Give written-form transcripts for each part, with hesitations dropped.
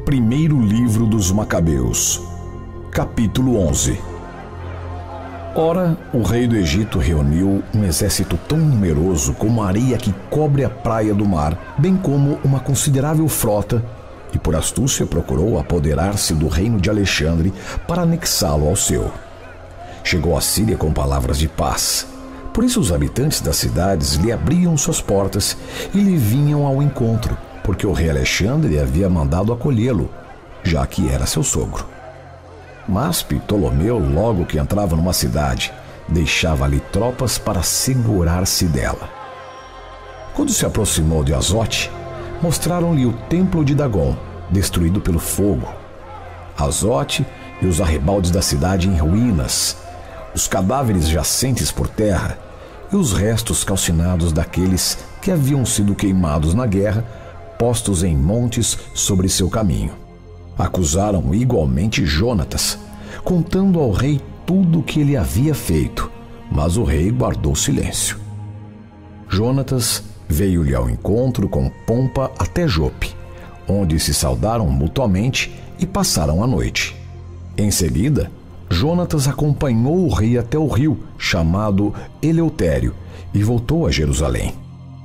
Primeiro livro dos Macabeus, capítulo 11. Ora, o rei do Egito reuniu um exército tão numeroso como a areia que cobre a praia do mar, bem como uma considerável frota, e por astúcia procurou apoderar-se do reino de Alexandre para anexá-lo ao seu. Chegou à Síria com palavras de paz. Por isso os habitantes das cidades lhe abriam suas portas e lhe vinham ao encontro, porque o rei Alexandre havia mandado acolhê-lo, já que era seu sogro. Mas Ptolomeu, logo que entrava numa cidade, deixava ali tropas para segurar-se dela. Quando se aproximou de Azote, mostraram-lhe o templo de Dagon, destruído pelo fogo. Azote e os arrabaldes da cidade em ruínas, os cadáveres jacentes por terra e os restos calcinados daqueles que haviam sido queimados na guerra, postos em montes sobre seu caminho. Acusaram igualmente Jonatas, contando ao rei tudo o que ele havia feito, mas o rei guardou silêncio. Jonatas veio-lhe ao encontro com pompa até Jope, onde se saudaram mutuamente e passaram a noite. Em seguida, Jonatas acompanhou o rei até o rio, chamado Eleutério, e voltou a Jerusalém.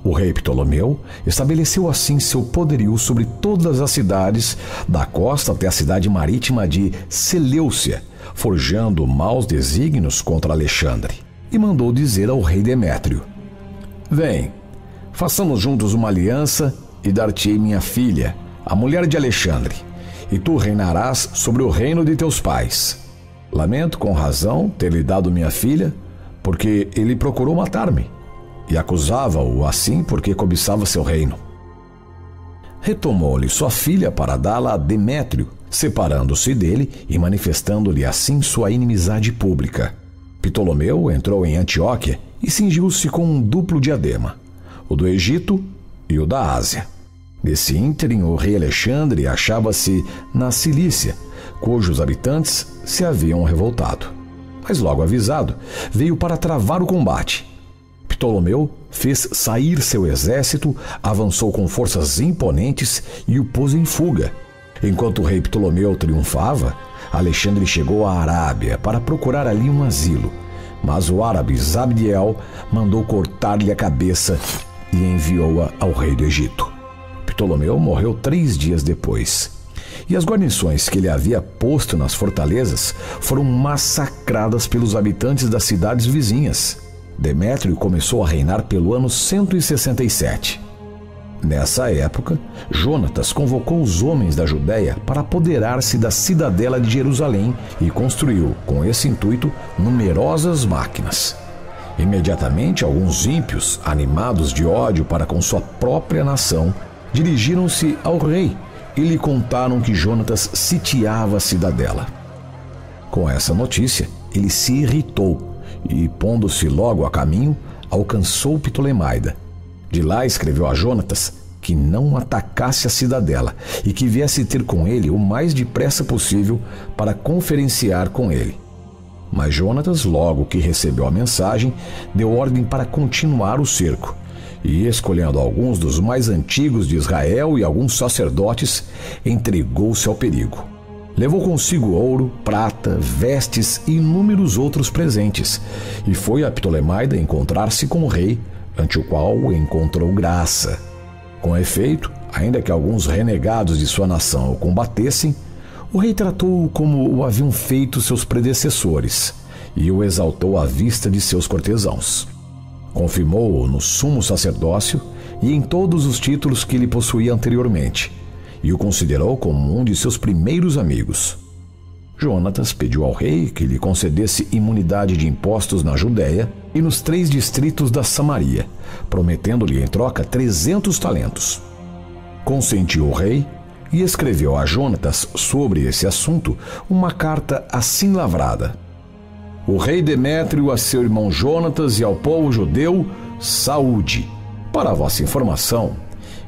O rei Ptolomeu estabeleceu assim seu poderio sobre todas as cidades, da costa até a cidade marítima de Seleucia, forjando maus desígnios contra Alexandre, e mandou dizer ao rei Demétrio: Vem, façamos juntos uma aliança e dar-te-ei minha filha, a mulher de Alexandre, e tu reinarás sobre o reino de teus pais. Lamento com razão ter-lhe dado minha filha, porque ele procurou matar-me, e acusava-o assim porque cobiçava seu reino. Retomou-lhe sua filha para dá-la a Demétrio, separando-se dele e manifestando-lhe assim sua inimizade pública. Ptolomeu entrou em Antioquia e cingiu-se com um duplo diadema, o do Egito e o da Ásia. Nesse ínterim, o rei Alexandre achava-se na Cilícia, cujos habitantes se haviam revoltado. Mas logo avisado, veio para travar o combate. Ptolomeu fez sair seu exército, avançou com forças imponentes e o pôs em fuga. Enquanto o rei Ptolomeu triunfava, Alexandre chegou à Arábia para procurar ali um asilo, mas o árabe Zabdiel mandou cortar-lhe a cabeça e enviou-a ao rei do Egito. Ptolomeu morreu 3 dias depois, e as guarnições que ele havia posto nas fortalezas foram massacradas pelos habitantes das cidades vizinhas. Demétrio começou a reinar pelo ano 167. Nessa época, Jonatas convocou os homens da Judéia para apoderar-se da cidadela de Jerusalém e construiu, com esse intuito, numerosas máquinas. Imediatamente, alguns ímpios, animados de ódio para com sua própria nação, dirigiram-se ao rei e lhe contaram que Jonatas sitiava a cidadela. Com essa notícia, ele se irritou e, pondo-se logo a caminho, alcançou Ptolemaida. De lá escreveu a Jonatas que não atacasse a cidadela e que viesse ter com ele o mais depressa possível para conferenciar com ele. Mas Jonatas, logo que recebeu a mensagem, deu ordem para continuar o cerco e, escolhendo alguns dos mais antigos de Israel e alguns sacerdotes, entregou-se ao perigo. Levou consigo ouro, prata, vestes e inúmeros outros presentes, e foi a Ptolemaida encontrar-se com o rei, ante o qual encontrou graça. Com efeito, ainda que alguns renegados de sua nação o combatessem, o rei tratou-o como o haviam feito seus predecessores, e o exaltou à vista de seus cortesãos. Confirmou-o no sumo sacerdócio e em todos os títulos que ele possuía anteriormente, e o considerou como um de seus primeiros amigos. Jonatas pediu ao rei que lhe concedesse imunidade de impostos na Judéia e nos 3 distritos da Samaria, prometendo-lhe em troca 300 talentos. Consentiu o rei e escreveu a Jonatas sobre esse assunto uma carta assim lavrada: O rei Demétrio a seu irmão Jonatas e ao povo judeu, saúde. Para a vossa informação,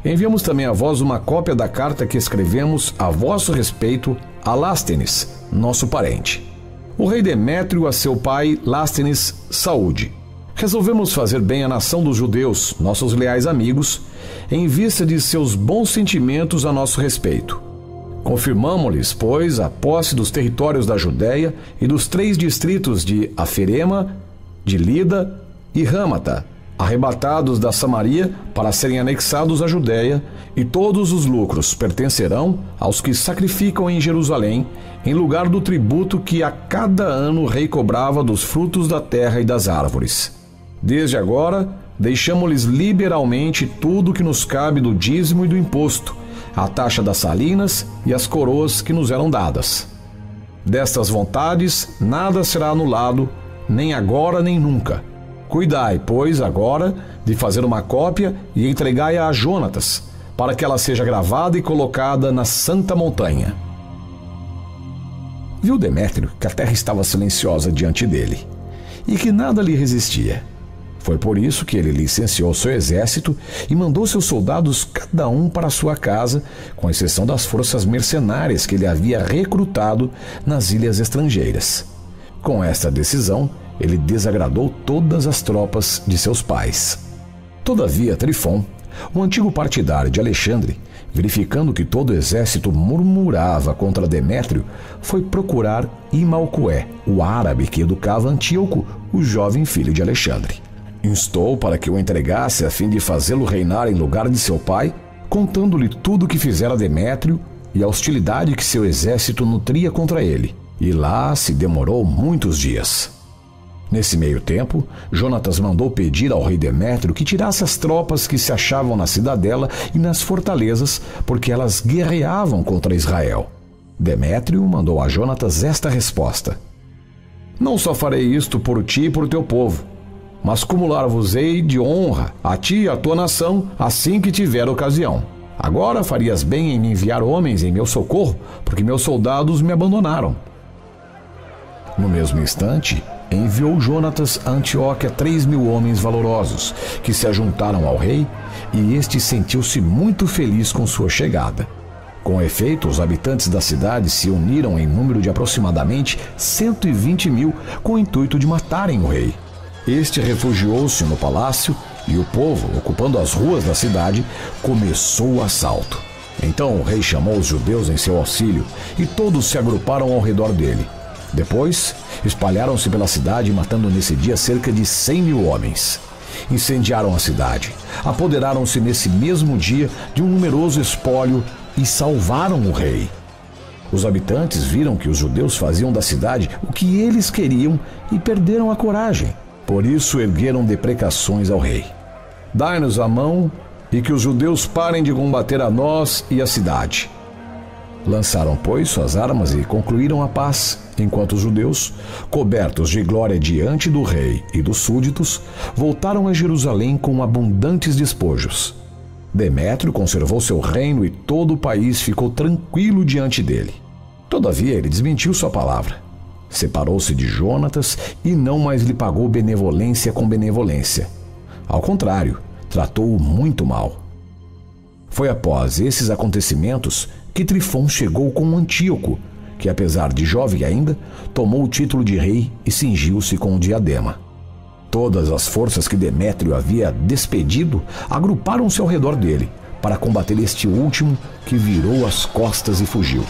enviamos também a vós uma cópia da carta que escrevemos a vosso respeito a Lástenes, nosso parente. O rei Demétrio a seu pai Lástenes, saúde. Resolvemos fazer bem à nação dos judeus, nossos leais amigos, em vista de seus bons sentimentos a nosso respeito. Confirmamo-lhes, pois, a posse dos territórios da Judéia e dos 3 distritos de Aferema, de Lida e Râmata, arrebatados da Samaria para serem anexados à Judéia, e todos os lucros pertencerão aos que sacrificam em Jerusalém, em lugar do tributo que a cada ano o rei cobrava dos frutos da terra e das árvores. Desde agora, deixamo-lhes liberalmente tudo que nos cabe do dízimo e do imposto, a taxa das salinas e as coroas que nos eram dadas. Destas vontades nada será anulado, nem agora nem nunca. Cuidai, pois, agora de fazer uma cópia e entregai-a a Jonatas, para que ela seja gravada e colocada na santa montanha. Viu Demétrio que a terra estava silenciosa diante dele, e que nada lhe resistia. Foi por isso que ele licenciou seu exército e mandou seus soldados cada um para sua casa, com exceção das forças mercenárias que ele havia recrutado nas ilhas estrangeiras. Com esta decisão, ele desagradou todas as tropas de seus pais. Todavia, Trifon, o antigo partidário de Alexandre, verificando que todo o exército murmurava contra Demétrio, foi procurar Imalcué, o árabe que educava Antíoco, o jovem filho de Alexandre. Instou para que o entregasse a fim de fazê-lo reinar em lugar de seu pai, contando-lhe tudo o que fizera Demétrio e a hostilidade que seu exército nutria contra ele. E lá se demorou muitos dias. Nesse meio tempo, Jonatas mandou pedir ao rei Demétrio que tirasse as tropas que se achavam na cidadela e nas fortalezas, porque elas guerreavam contra Israel. Demétrio mandou a Jonatas esta resposta: Não só farei isto por ti e por teu povo, mas cumular-vos-ei de honra a ti e a tua nação assim que tiver ocasião. Agora farias bem em me enviar homens em meu socorro, porque meus soldados me abandonaram. No mesmo instante, enviou Jonatas a Antioquia 3.000 homens valorosos, que se ajuntaram ao rei, e este sentiu-se muito feliz com sua chegada. Com efeito, os habitantes da cidade se uniram em número de aproximadamente 120.000, com o intuito de matarem o rei. Este refugiou-se no palácio e o povo, ocupando as ruas da cidade, começou o assalto. Então o rei chamou os judeus em seu auxílio e todos se agruparam ao redor dele. Depois, espalharam-se pela cidade, matando nesse dia cerca de 100.000 homens. Incendiaram a cidade, apoderaram-se nesse mesmo dia de um numeroso espólio e salvaram o rei. Os habitantes viram que os judeus faziam da cidade o que eles queriam e perderam a coragem. Por isso ergueram deprecações ao rei. Dai-nos a mão e que os judeus parem de combater a nós e a cidade. Lançaram, pois, suas armas e concluíram a paz, enquanto os judeus, cobertos de glória diante do rei e dos súditos, voltaram a Jerusalém com abundantes despojos. Demétrio conservou seu reino e todo o país ficou tranquilo diante dele. Todavia, ele desmentiu sua palavra. Separou-se de Jonatas e não mais lhe pagou benevolência com benevolência. Ao contrário, tratou-o muito mal. Foi após esses acontecimentos que Trifon chegou com Antíoco, que apesar de jovem ainda, tomou o título de rei e cingiu-se com o diadema. Todas as forças que Demétrio havia despedido agruparam-se ao redor dele, para combater este último que virou as costas e fugiu.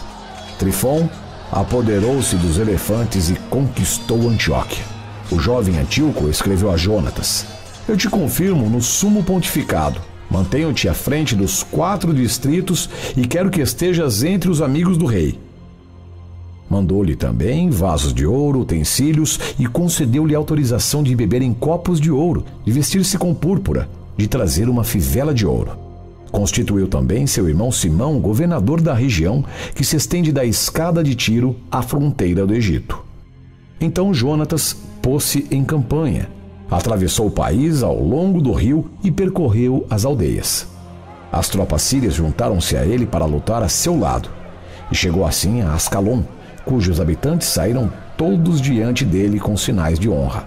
Trifon apoderou-se dos elefantes e conquistou Antioquia. O jovem Antíoco escreveu a Jonatas: Eu te confirmo no sumo pontificado. Mantenho-te à frente dos 4 distritos e quero que estejas entre os amigos do rei. Mandou-lhe também vasos de ouro, utensílios e concedeu-lhe autorização de beber em copos de ouro, de vestir-se com púrpura, de trazer uma fivela de ouro. Constituiu também seu irmão Simão, governador da região, que se estende da escada de Tiro à fronteira do Egito. Então Jonatas pôs-se em campanha, atravessou o país ao longo do rio e percorreu as aldeias. As tropas sírias juntaram-se a ele para lutar a seu lado, e chegou assim a Ascalon, cujos habitantes saíram todos diante dele com sinais de honra.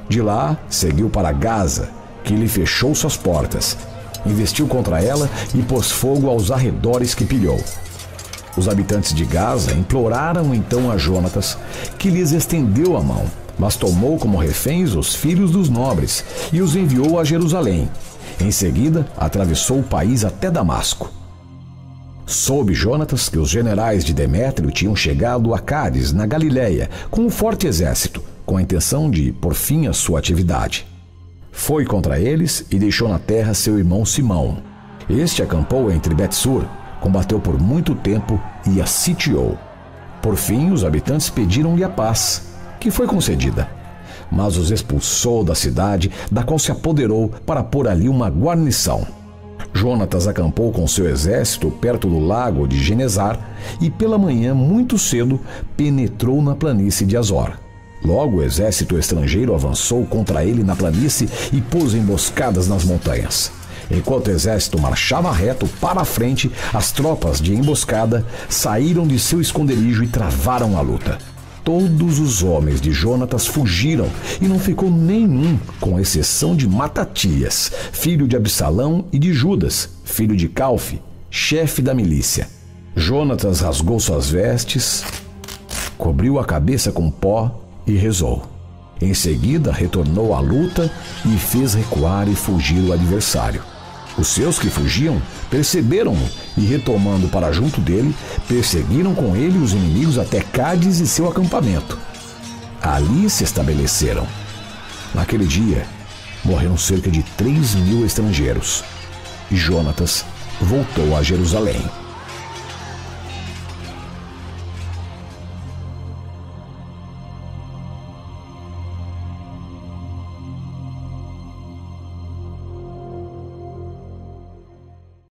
De lá seguiu para Gaza, que lhe fechou suas portas, investiu contra ela e pôs fogo aos arredores que pilhou. Os habitantes de Gaza imploraram então a Jonatas, que lhes estendeu a mão, mas tomou como reféns os filhos dos nobres e os enviou a Jerusalém. Em seguida, atravessou o país até Damasco. Soube Jonatas que os generais de Demétrio tinham chegado a Cádiz, na Galiléia, com um forte exército, com a intenção de pôr fim à sua atividade. Foi contra eles e deixou na terra seu irmão Simão. Este acampou entre Bet-sur, combateu por muito tempo e a sitiou. Por fim, os habitantes pediram-lhe a paz, que foi concedida. Mas os expulsou da cidade, da qual se apoderou para pôr ali uma guarnição. Jonatas acampou com seu exército perto do lago de Genezar e pela manhã, muito cedo, penetrou na planície de Azor. Logo o exército estrangeiro avançou contra ele na planície e pôs emboscadas nas montanhas. Enquanto o exército marchava reto para a frente, as tropas de emboscada saíram de seu esconderijo e travaram a luta. Todos os homens de Jonatas fugiram e não ficou nenhum, com exceção de Matatias, filho de Absalão, e de Judas, filho de Calfe, chefe da milícia. Jonatas rasgou suas vestes, cobriu a cabeça com pó e rezou. Em seguida, retornou à luta e fez recuar e fugir o adversário. Os seus que fugiam perceberam-no e, retomando para junto dele, perseguiram com ele os inimigos até Cádiz e seu acampamento. Ali se estabeleceram. Naquele dia, morreram cerca de 3.000 estrangeiros e Jonatas voltou a Jerusalém.